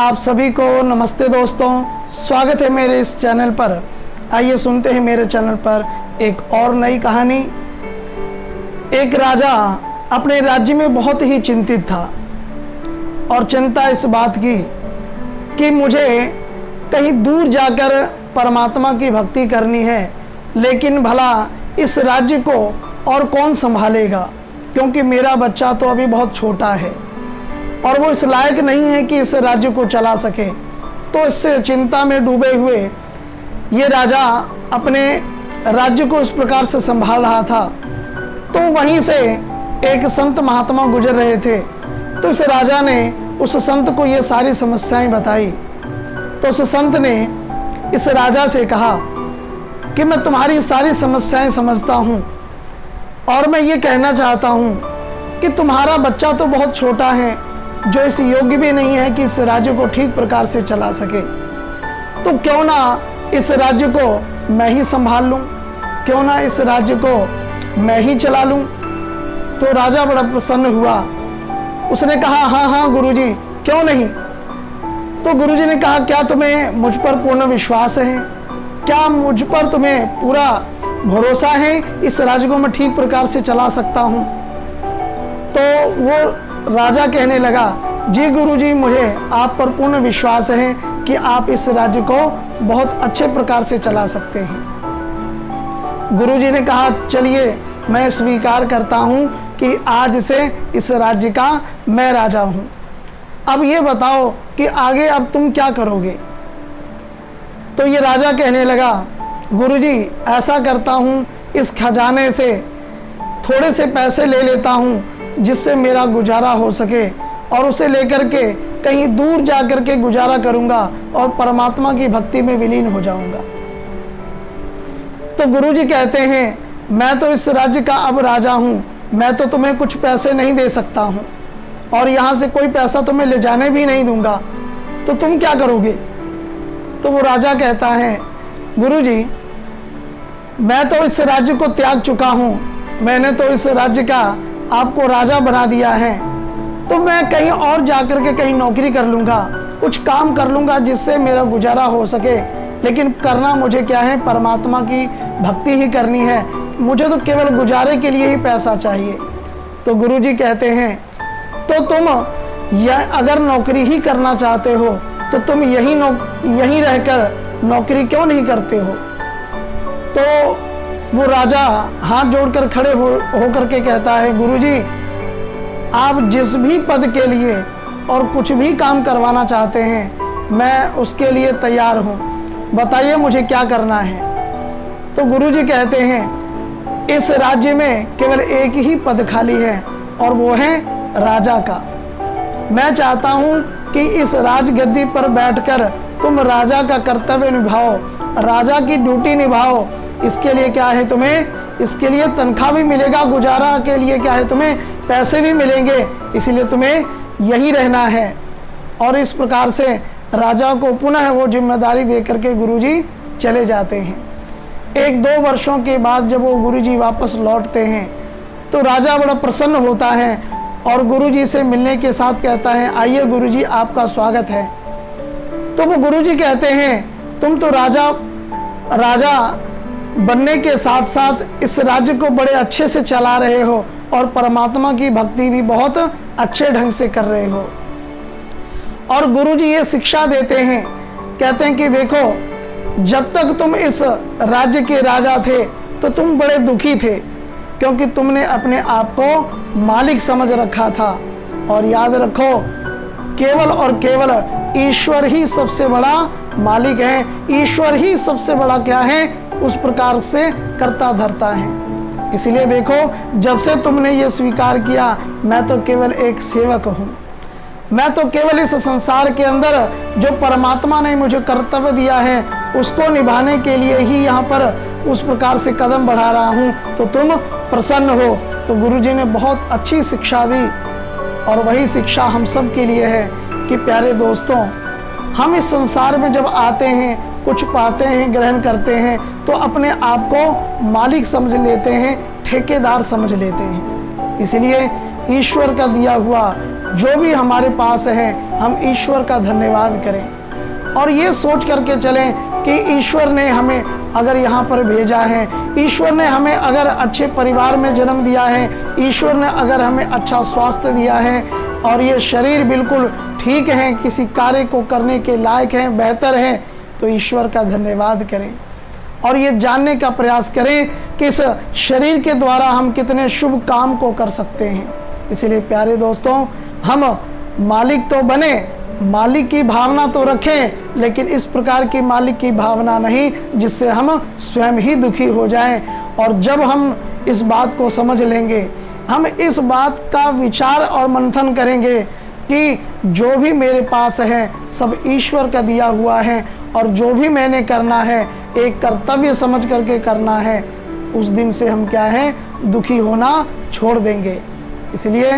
आप सभी को नमस्ते दोस्तों, स्वागत है मेरे इस चैनल पर। आइए सुनते हैं मेरे चैनल पर एक और नई कहानी। एक राजा अपने राज्य में बहुत ही चिंतित था और चिंता इस बात की कि मुझे कहीं दूर जाकर परमात्मा की भक्ति करनी है, लेकिन भला इस राज्य को और कौन संभालेगा, क्योंकि मेरा बच्चा तो अभी बहुत छोटा है और वो इस लायक नहीं है कि इस राज्य को चला सके। तो इससे चिंता में डूबे हुए ये राजा अपने राज्य को इस प्रकार से संभाल रहा था। तो वहीं से एक संत महात्मा गुजर रहे थे। तो उस राजा ने उस संत को ये सारी समस्याएं बताई। तो उस संत ने इस राजा से कहा कि मैं तुम्हारी सारी समस्याएं समझता हूं और मैं ये कहना चाहता हूं कि तुम्हारा बच्चा तो बहुत छोटा है, जो इस योग्य भी नहीं है कि इस राज्य को ठीक प्रकार से चला सके। तो क्यों ना इस राज्य को मैं ही संभाल लूं, क्यों ना इस राज्य को मैं ही चला लूं। तो राजा बड़ा प्रसन्न हुआ। उसने कहा, हाँ गुरुजी, क्यों नहीं। तो गुरुजी ने कहा, क्या तुम्हें मुझ पर पूर्ण विश्वास है? क्या मुझ पर तुम्हें पूरा भरोसा है? इस राज्य को मैं ठीक प्रकार से चला सकता हूं? तो वो राजा कहने लगा, जी गुरुजी, मुझे आप पर पूर्ण विश्वास है कि आप इस राज्य को बहुत अच्छे प्रकार से चला सकते हैं। गुरुजी ने कहा, चलिए मैं स्वीकार करता हूं कि आज से इस राज्य का मैं राजा हूं। अब ये बताओ कि आगे अब तुम क्या करोगे? तो ये राजा कहने लगा, गुरुजी ऐसा करता हूं, इस खजाने से थोड़े से पैसे ले लेता हूं जिससे मेरा गुजारा हो सके और उसे लेकर के कहीं दूर जाकर के गुजारा करूंगा और परमात्मा की भक्ति में विलीन हो जाऊंगा। तो गुरुजी कहते हैं, मैं तो इस राज्य का अब राजा हूं, मैं तो तुम्हें कुछ पैसे नहीं दे सकता हूं और यहां से कोई पैसा तुम्हें ले जाने भी नहीं दूंगा। तो तुम क्या करोगे? तो वो राजा कहता है, गुरुजी मैं तो इस राज्य को त्याग चुका हूं, मैंने तो इस राज्य का आपको राजा बना दिया है, तो मैं कहीं और जाकर के कहीं नौकरी कर लूंगा, कुछ काम कर लूंगा जिससे मेरा गुजारा हो सके। लेकिन करना मुझे क्या है? परमात्मा की भक्ति ही करनी है। मुझे तो केवल गुजारे के लिए ही पैसा चाहिए। तो गुरुजी कहते हैं, तो तुम अगर नौकरी ही करना चाहते हो तो तुम यहीं रहकर नौकरी क्यों नहीं करते हो? तो वो राजा हाथ जोड़कर खड़े होकर के कहता है, गुरुजी आप जिस भी पद के लिए और कुछ भी काम करवाना चाहते हैं, मैं उसके लिए तैयार हूं, बताइए मुझे क्या करना है। तो गुरुजी कहते हैं, इस राज्य में केवल एक ही पद खाली है और वो है राजा का। मैं चाहता हूं कि इस राजगद्दी पर बैठकर तुम राजा का कर्तव्य निभाओ, राजा की ड्यूटी निभाओ। इसके लिए क्या है तुम्हें? इसके लिए तनख्वाह भी मिलेगा, गुजारा के लिए क्या है तुम्हें? पैसे भी मिलेंगे, इसीलिए तुम्हें यहीं रहना है। और इस प्रकार से राजा को पुनः वो जिम्मेदारी दे करके गुरुजी चले जाते हैं। 1-2 वर्षों के बाद जब वो गुरुजी वापस लौटते हैं तो राजा बड़ा प्रसन्न होता है और गुरुजी से मिलने के साथ कहता है, आइए गुरुजी आपका स्वागत है। तो वो गुरुजी कहते हैं, तुम तो राजा बनने के साथ साथ इस राज्य को बड़े अच्छे से चला रहे हो और परमात्मा की भक्ति भी बहुत अच्छे ढंग से कर रहे हो। और गुरुजी ये शिक्षा देते हैं, कहते हैं कि देखो, जब तक तुम इस राज्य के राजा थे तो तुम बड़े दुखी थे, क्योंकि तुमने अपने आप को मालिक समझ रखा था। और याद रखो, केवल और केवल ईश्वर ही सबसे बड़ा मालिक है। ईश्वर ही सबसे बड़ा क्या है? उस प्रकार से करता धरता है। इसलिए देखो, जब से तुमने ये स्वीकार किया, मैं तो केवल एक सेवक हूं, मैं तो केवल इस संसार के अंदर जो परमात्मा ने मुझे कर्तव्य दिया है उसको निभाने के लिए ही यहाँ पर उस प्रकार से कदम बढ़ा रहा हूँ। तो तुम प्रसन्न हो। तो गुरुजी ने बहुत अच्छी शिक्षा दी और वही शिक्षा हम सब के लिए है कि प्यारे दोस्तों, हम इस संसार में जब आते हैं, कुछ पाते हैं, ग्रहण करते हैं, तो अपने आप को मालिक समझ लेते हैं, ठेकेदार समझ लेते हैं। इसलिए ईश्वर का दिया हुआ जो भी हमारे पास है हम ईश्वर का धन्यवाद करें और ये सोच करके चलें कि ईश्वर ने हमें अगर यहाँ पर भेजा है, ईश्वर ने हमें अगर अच्छे परिवार में जन्म दिया है, ईश्वर ने अगर हमें अच्छा स्वास्थ्य दिया है और ये शरीर बिल्कुल ठीक है, किसी कार्य को करने के लायक है, बेहतर है, तो ईश्वर का धन्यवाद करें और ये जानने का प्रयास करें कि इस शरीर के द्वारा हम कितने शुभ काम को कर सकते हैं। इसलिए प्यारे दोस्तों, हम मालिक तो बने, मालिक की भावना तो रखें, लेकिन इस प्रकार की मालिक की भावना नहीं जिससे हम स्वयं ही दुखी हो जाएं। और जब हम इस बात को समझ लेंगे, हम इस बात का विचार और मंथन करेंगे कि जो भी मेरे पास है सब ईश्वर का दिया हुआ है और जो भी मैंने करना है एक कर्तव्य समझ करके करना है, उस दिन से हम क्या है, दुखी होना छोड़ देंगे। इसलिए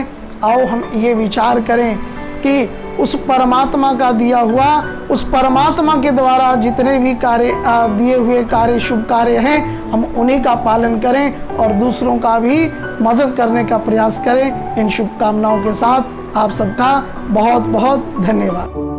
आओ हम ये विचार करें कि उस परमात्मा का दिया हुआ, उस परमात्मा के द्वारा जितने भी कार्य दिए हुए कार्य, शुभ कार्य हैं, हम उन्हीं का पालन करें और दूसरों का भी मदद करने का प्रयास करें। इन शुभकामनाओं के साथ आप सबका बहुत बहुत धन्यवाद।